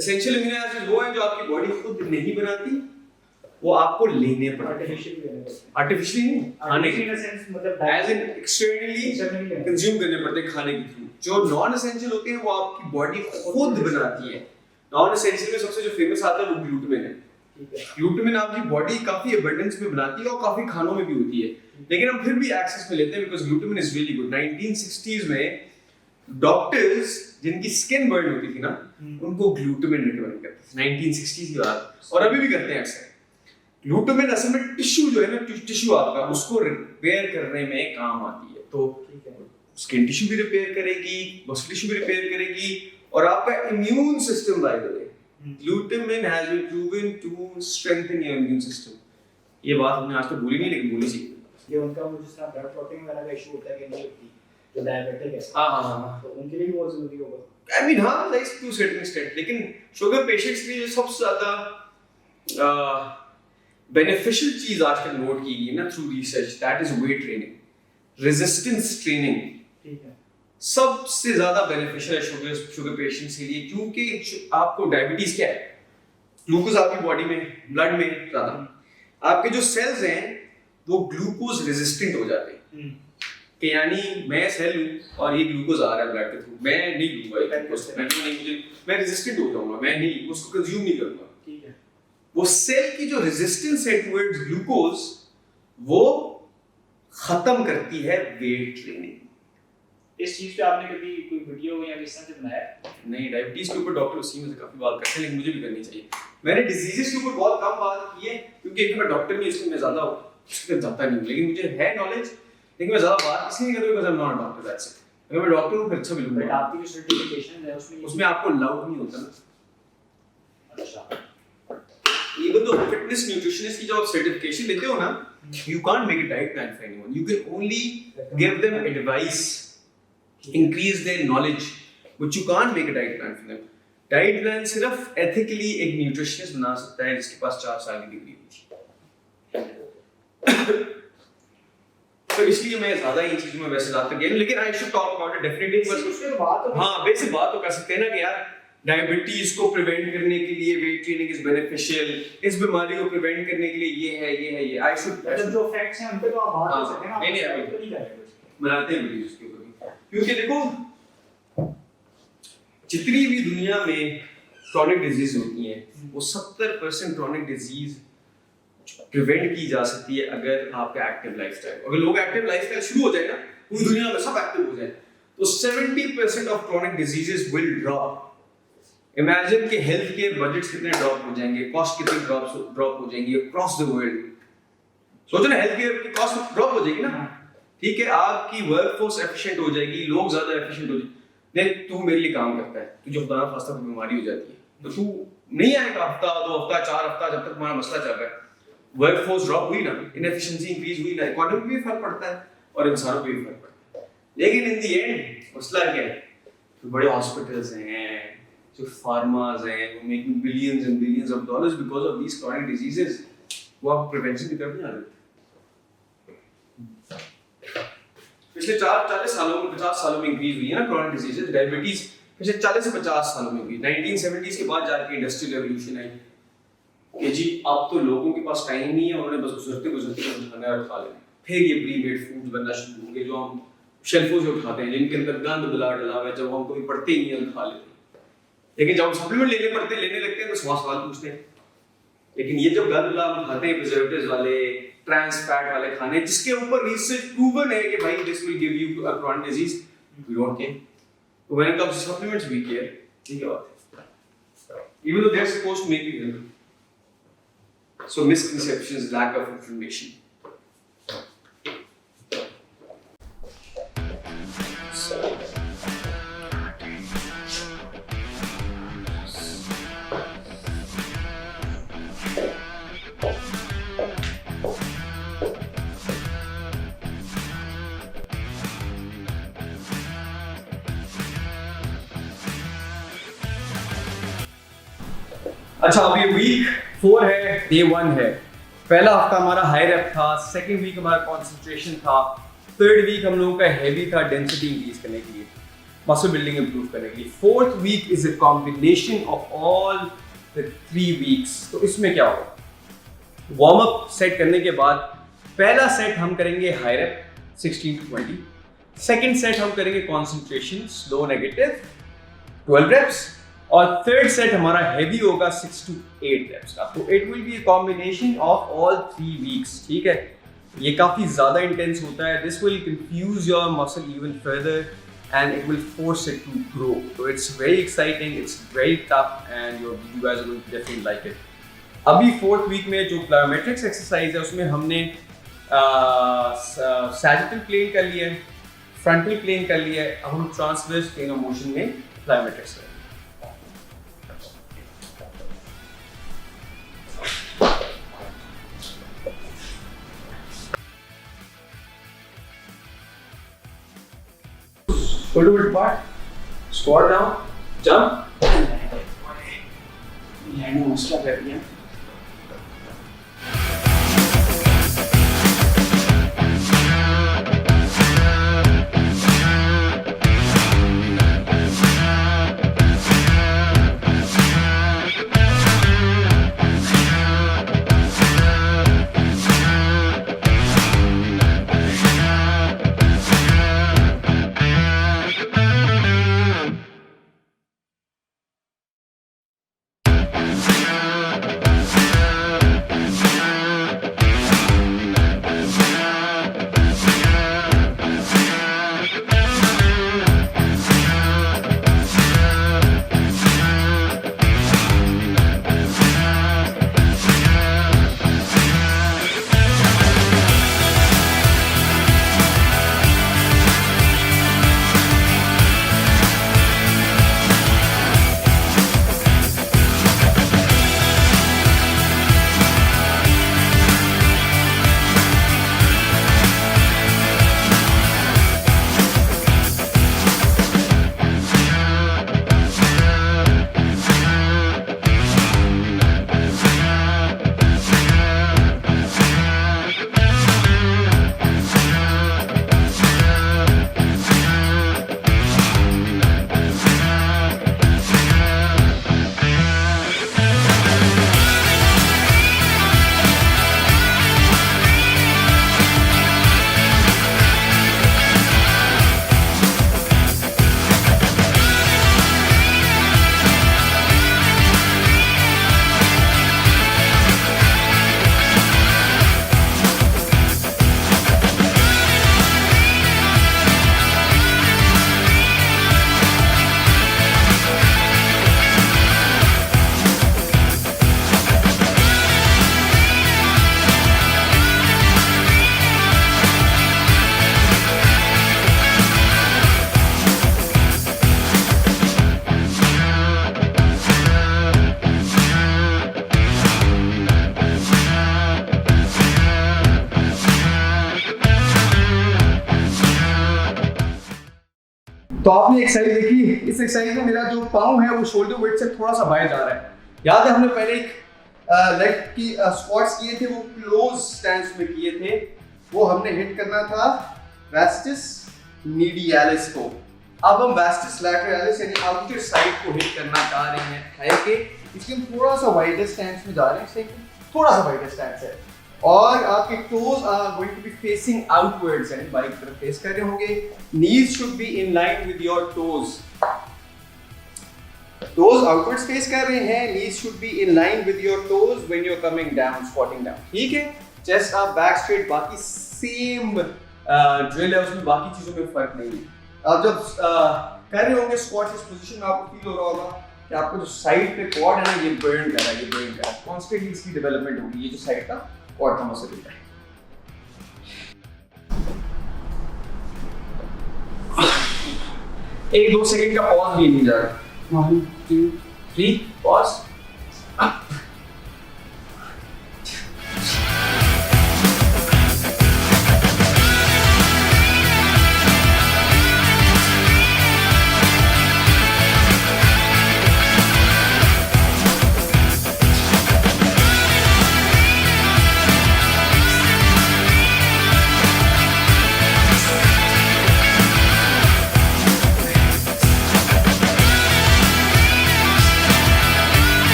Essential amino acids वो हैं जो आपकी बॉडी खुद नहीं बनाती, वो आपको लेने पड़ते हैं। आर्टिफिशियली नहीं, खाने के मतलब एज इन एक्सटर्नली कंज्यूम करने पड़ते हैं खाने के थ्रू। जो नॉन एसेंशियल होते हैं वो आपकी बॉडी खुद बनाती है। नॉन एसेंशियल में सबसे जो फेमस आता है वो ग्लूटामिन है। ग्लूटामिन आपकी बॉडी काफी एबंडेंस में बनाती है और काफी खानों में भी होती है, लेकिन हम फिर भी एक्सेस में लेते हैं because glutamine is really good. 1960s में डॉक्टर्स जिनकी स्किन बर्न होती थी ना, उनको ग्लूटामिन रिकमेंड करते थे 1960s की बात, और अभी भी करते हैं अक्सर। ग्लूटामिन असल में टिश्यू जो है ना, टिश्यू आपका उसको रिपेयर करने में काम आती है। तो स्किन टिश्यू भी रिपेयर करेगी, मसल टिश्यू भी रिपेयर करेगी, और आपका immune system by the way, glutamine has been proven to strengthen your immune system. ये बात हमने आज तक बोली नहीं, लेकिन बोली चाहिए। ये उनका मुझे जिस तरह ब्लड क्लॉटिंग वगैरह का इशू होता है कि नहीं होती, जो डायबिटिक है, हाँ, तो उनके लिए भी बहुत जरूरी होगा। आई मीन हाँ, लाइक टू सर्टेन एक्सटेंट, लेकिन शुगर पेशेंट्स के लिए जो सबसे ज्यादा बेनिफिशियल चीज आजकल नोट की गई है ना through research, that is weight training, resistance training. ठीक है, सबसे ज्यादा बेनिफिशियल है शुगर पेशेंट्स के लिए, क्योंकि आपको डायबिटीज क्या है, ग्लूकोज आपकी बॉडी में, ब्लड में ज्यादा, आपके जो सेल्स हैं वो ग्लूकोज रेजिस्टेंट हो जाते हैं। कि यानी मैं सेल हूं और ये ग्लूकोज आ रहा है ब्लड के थ्रू, मैं नहीं लूंगा ये ग्लूकोज, मैं रेजिस्टेंट हो जाऊंगा, मैं नहीं उसको कंज्यूम नहीं करूंगा। ठीक है, वो सेल की जो रेजिस्टेंस है टुवर्ड्स ग्लूकोज, वो खत्म करती है वेट ट्रेनिंग। इस चीज पे आपने कभी कोई वीडियो या किस तरह से बनाया? नहीं, डायबिटीज के ऊपर डॉक्टर उसी में से काफी बात करते हैं, लेकिन मुझे भी करनी चाहिए। मैंने डिजीजेस के ऊपर बहुत कम बात की है, क्योंकि एक मैं डॉक्टर नहीं, इसलिए मैं ज्यादा उसके जाता नहीं हूं, लेकिन मुझे है नॉलेज, लेकिन मैं ज्यादा बात इसलिए नहीं करता because I am not a doctor, that's it. अगर मैं डॉक्टर हूं फिर अच्छा मिलूंगा। बट आपकी जो सर्टिफिकेशन है उसमें आपको लाउड नहीं होता ना। अच्छा, इवन दो फिटनेस न्यूट्रिशनिस्ट की जब आप सर्टिफिकेशन लेते हो ना, you can't make a diet plan for anyone, you can only give them advice, increase their knowledge, but you can't make a diet plan for them. Diet plan सिर्फ ethically एक nutritionist बना सकता है जिसके पास 4 साल की डिग्री होती है। तो इसलिए मैं ज्यादा इन चीजों में वैसे ज्यादा गया, लेकिन I should talk about it definitely. हाँ, बेसिक बात तो कर सकते हैं ना कि यार डायबिटीज को प्रिवेंट करने के लिए वेट ट्रेनिंग इज बेनिफिशियल, इस बीमारी को प्रिवेंट करने के लिए ये आई शुड, मतलब जो फैक्ट्स हैं उन पे तो आप बात कर सकते हैं ना। नहीं बनाते हैं वीडियोस के ऊपर, क्योंकि देखो जितनी भी दुनिया में क्रॉनिक डिजीज होती हैं वो 70% क्रॉनिक डिजीज प्रिवेंट की जा सकती है अगर आपका एक्टिव लाइफस्टाइल, अगर लोग एक्टिव लाइफस्टाइल शुरू हो जाए ना, पूरी दुनिया में सब एक्टिव हो जाए, तो 70% of chronic diseases will drop. Imagine कि हेल्थ केयर बजट्स कितने ड्रॉप हो जाएंगे, कॉस्ट कितनी ड्रॉप हो जाएंगी अक्रॉस द वर्ल्ड। सोचो ना, हेल्थ केयर की कॉस्ट ड्रॉप हो जाएगी ना, ठीक है, आपकी वर्कफोर्स एफिशिएंट हो जाएगी, लोग ज्यादा एफिशिएंट हो जाएंगे। देख तू मेरे लिए काम करता है, तुझे खुदा ना खास्ता कोई बीमारी हो जाती है, तो तू नहीं आएगा हफ्ता 2 हफ्ता 4 हफ्ता जब तक तुम्हारा मसला चल रहा है। वर्कफोर्स ड्रॉप हुई ना, इनएफिशिएंसी इंक्रीज हुई ना, इकोनॉमी पे भी फर्क पड़ता है और इंसानों पे भी फर्क पड़ता है। लेकिन इन द एंड मसला क्या है, जो बड़े हॉस्पिटल्स हैं, जो फार्मास हैं, वो making billions and billions of dollars because of these chronic diseases, वो आप प्रिवेंशन की तरफ नहीं आ रहे। पिछले 40 सालों में 50 सालों में इंक्रीज हुई है ना क्रॉनिक डिजीजेस, डायबिटीज पिछले 40 से 50 सालों में हुई। 1970s के बाद जाके इंडस्ट्रियल रेवोल्यूशन आई कि जी अब तो लोगों के पास टाइम नहीं है, उन्होंने बस गुजरते खाना और खा लेना। फिर ये प्री मेड फूड बनना शुरू होंगे जो हम शेल्फों से उठाते हैं, जिनके अंदर गंद बुला डला हुआ है, जब हम कभी पढ़ते ही नहीं खा लेते हैं। लेकिन जब हम सप्लीमेंट लेने लगते हैं तो सवाल पूछते हैं। लेकिन ये जब गंद बुला हम खाते हैं प्रिजर्वेटिव्स वाले, ट्रांस फैट वाले खाने, जिसके ऊपर रिसर्च प्रूवन है कि भाई this will give you a chronic disease, we don't care. तो when it comes to supplements we care, ठीक है बात है, even though they are supposed to make you healthy. So misconceptions, lack of information. अच्छा, अभी week 4 है, day 1 है। पहला हफ्ता हमारा हाई रेप था, सेकंड वीक हमारा कंसंट्रेशन था, थर्ड वीक हम लोगों का हैवी था डेंसिटी इंक्रीज करने के लिए। मसल बिल्डिंग इंप्रूव करने के लिए। 4th week is a combination of all the 3 weeks. तो इसमें क्या होगा, वार्म अप सेट करने के बाद पहला सेट हम करेंगे high rape 16 to 20, second set हम करेंगे कॉन्सेंट्रेशन स्लो नेगेटिव 12 reps, और थर्ड सेट हमारा हैवी होगा 6 to 8 reps का। तो it will be a combination of all 3 weeks, ठीक है। ये काफ़ी ज़्यादा इंटेंस होता है, this will confuse your muscle even further and it will force it to grow. So it's very exciting, it's very tough, and you guys are going to definitely like it. अभी 4th week में जो plyometrics exercise है उसमें हमने sagittal plane कर लिया है, frontal plane कर लिया है, अब हम transverse plane of motion में plyometrics करेंगे। Go to it part, squat down, jump, landing extra heavy. तो आपने एक्सरसाइज देखी, इस एक्सरसाइज में मेरा जो पाँव है वो शोल्डर वेट से थोड़ा सा बाहर जा रहा है। याद है हमने पहले एक लेग की स्क्वाट्स किए थे, वो क्लोज स्टैंस में किए थे, वो हमने हिट करना था वास्टिस मीडियालिस को। अब हम वास्टिस लैटरलिस यानी आउटर साइड को हिट करना चाह रहे हैं, है कि इसलिए हम थोड़ा सा वाइडर स्टैंस में जा रहे हैं, थोड़ा सा वाइडर स्टैंस है, और आपके toes are going to be facing outwards, यानी बाई तरफ फेस कर रहे होंगे। Knees should be in line with your toes, toes outwards face कर रहे हैं, knees should be in line with your toes when you are coming down, squatting down, ठीक है। चेस्ट अप, बैक स्ट्रेट, बाकी same drill है, उसमें बाकी चीजों में फर्क नहीं है। आप जब कर रहे होंगे स्क्वाट इस पोजीशन में, आपको फील हो रहा होगा कि आपको जो साइड पे क्वाड है ना, ये बर्न कर रहा है, ये बर्न कर रहा है, कॉन्स्टेंटली इसकी डेवलपमेंट होगी, ये जो साइड का क्वाड का मसल है। एक 2 सेकंड का पॉज भी नहीं जा रहा। 1 2 3 पॉज।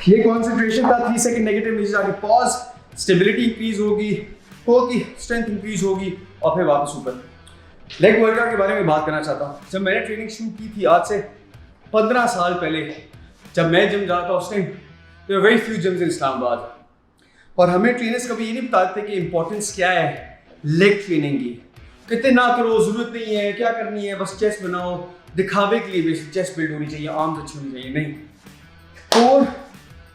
ये कॉन्सेंट्रेशन था 3 सेकंड नेगेटिव, नीचे जाके पॉज, स्टेबिलिटी इंक्रीज होगी, स्ट्रेंथ इंक्रीज होगी और फिर वापस ऊपर। लेग वर्कआउट के बारे में बात करना चाहता हूँ। जब मैंने ट्रेनिंग शुरू की थी आज से 15 साल पहले, जब मैं जिम जाता था उस time there were very few gyms in Islamabad, और हमें ट्रेनर्स कभी ये नहीं बताते कि इंपॉर्टेंस क्या है लेग ट्रेनिंग की। कितने ना करो, जरूरत नहीं है, क्या करनी है, बस चेस्ट बनाओ, दिखावे के लिए बेसिक चेस्ट बिल्ड होनी चाहिए, आर्म्स अच्छी होनी चाहिए, नहीं। कोर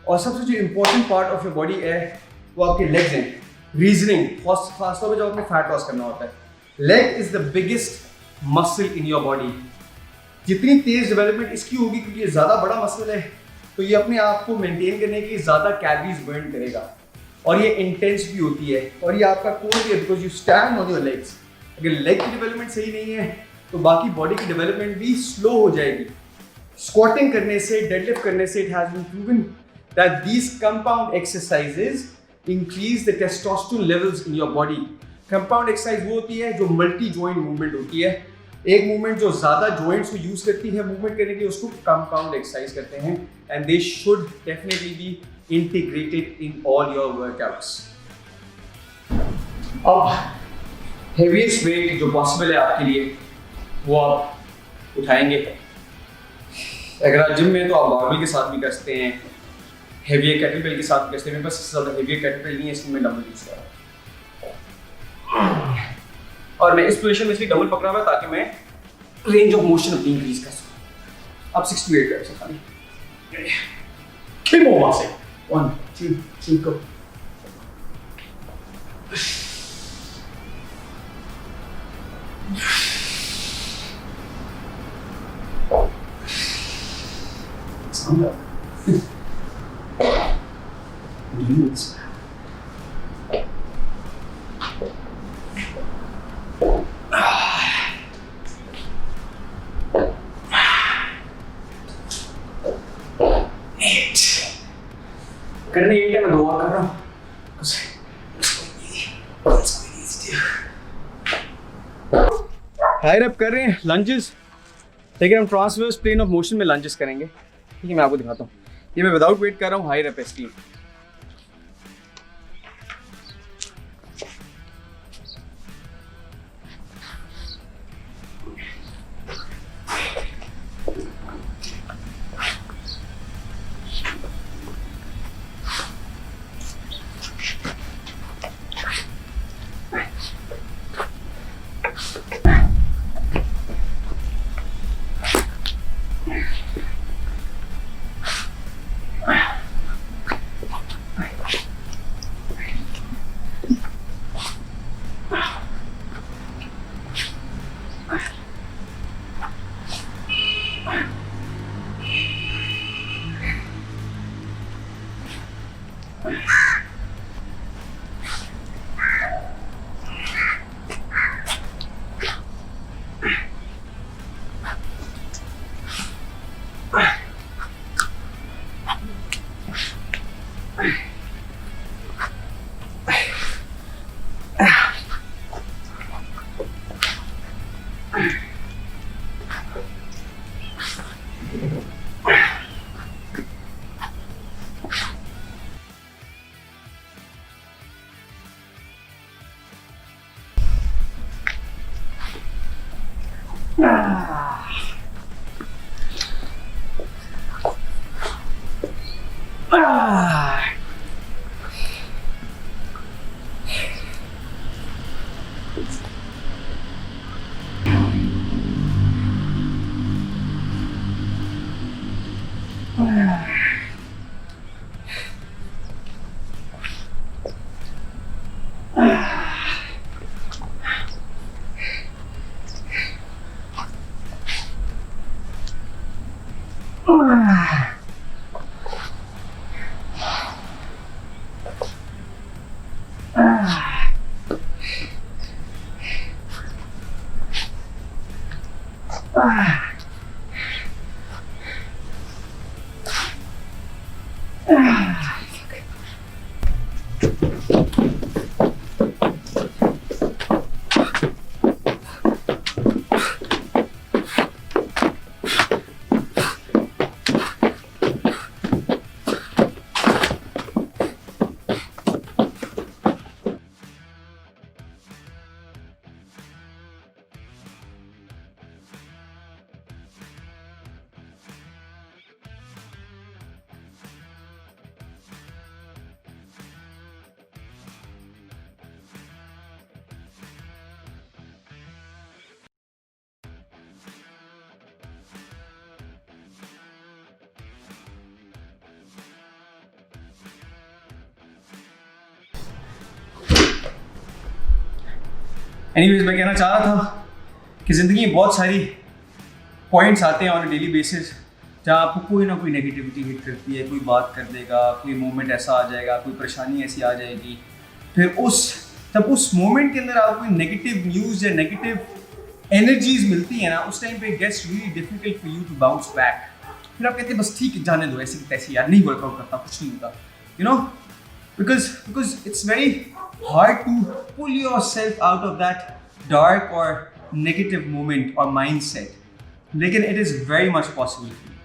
और सबसे जो important part of your body है वो आपके लेग्स हैं। रीजनिंग खासतौर पर जब आपने फैट लॉस करना होता है, leg is the biggest muscle in your body. जितनी तेज डेवलपमेंट इसकी होगी, क्योंकि ये ज़्यादा बड़ा मसल है, तो ये अपने आप को मेंटेन करने के लिए ज़्यादा कैलोरीज बर्न करेगा और ये इंटेंस भी होती है, और ये आपका कोर भी है because you stand on your legs. अगर लेग की डेवलपमेंट सही नहीं है तो बाकी बॉडी की डेवलपमेंट भी स्लो हो जाएगी। स्क्वाटिंग करने से, डेडलिफ्ट करने से, it has been proven that these compound exercises increase the testosterone levels in your body. Compound exercise वो होती है जो मल्टी जॉइंट मूवमेंट होती है। एक मूवमेंट जो ज्यादा जॉइंट्स को यूज करती है मूवमेंट करने के लिए, उसको कंपाउंड एक्सरसाइज कहते हैं, and they should definitely be integrated in all your workouts. अब हेवीएस्ट वेट जो पॉसिबल है आपके लिए वो आप उठाएंगे। अगर आप जिम में तो आप बारबेल के साथ भी कर सकते हैं, हेवी कैटलबेल के साथ भी कर सकते हैं। बस ज़्यादा हेवी कैटलबेल नहीं है, इसलिए मैं डंबल यूज कर रहा हूँ, और मैं इस पोजीशन में इसलिए डंबल पकड़ा हुआ है ताकि मैं रेंज ऑफ मोशन अपनी इंक्रीज कर सकूँ। अब 6 to 8 reps है खाली। किम ओवर से 1 2 3 go। करने ये क्या, मैं 2 और कर रहा हूँ। हाई रेप कर रहे हैं लंजेस, लेकिन हम ट्रांसवर्स प्लेन ऑफ मोशन में लंजेस करेंगे। ठीक है, मैं आपको दिखाता हूँ। ये मैं विदाउट वेट कर रहा हूँ, हाई रेप एसटी। एनीवेज मैं कहना चाह रहा था कि ज़िंदगी में बहुत सारी पॉइंट्स आते हैं ऑन अ डेली बेसिस जहाँ आपको कोई ना कोई नेगेटिविटी हिट करती है, कोई बात कर देगा, कोई मोमेंट ऐसा आ जाएगा, कोई परेशानी ऐसी आ जाएगी, फिर जब उस मोमेंट के अंदर आपको नेगेटिव न्यूज़ या नेगेटिव एनर्जीज मिलती है ना, उस टाइम पे gets really difficult for you to bounce back. फिर आप कहते हैं बस ठीक है, जाने दो, ऐसी तैसी यार, नहीं वर्कआउट करता, कुछ नहीं होता, you know, because it's very hard to pull yourself out of that dark or negative moment or mindset. Lekin it is very much possible for you.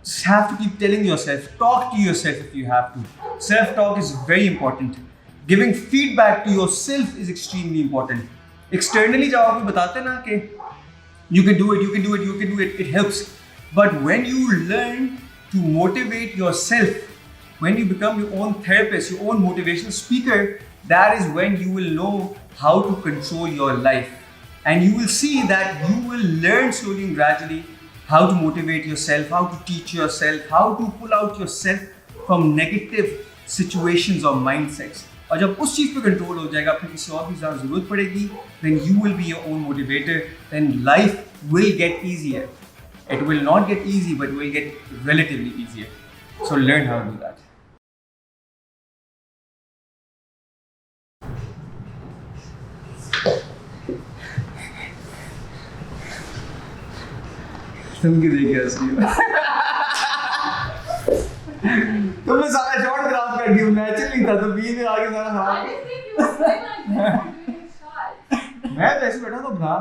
Just have to keep telling yourself, talk to yourself if you have to. Self-talk is very important. Giving feedback to yourself is extremely important. Externally जब आपको बताते हैं ना कि you can do it, it helps. But when you learn to motivate yourself, when you become your own therapist, your own motivational speaker, that is when you will know how to control your life. And you will see that you will learn slowly and gradually how to motivate yourself, how to teach yourself, how to pull out yourself from negative situations or mindsets. और जब उस चीज़ पे control हो जाएगा, फिर किसी और की ज़्यादा ज़रूरत पड़ेगी, then you will be your own motivator, then life will get easier. It will not get easy, but it will get relatively easier. So learn how to do that. तुम की देख हंस रही हो। तुमने सारा शॉट खराब कर दिया, नेचुरली था तो बीच में आगे सारा खराब। मैं तो ऐसे बैठा तो भरा।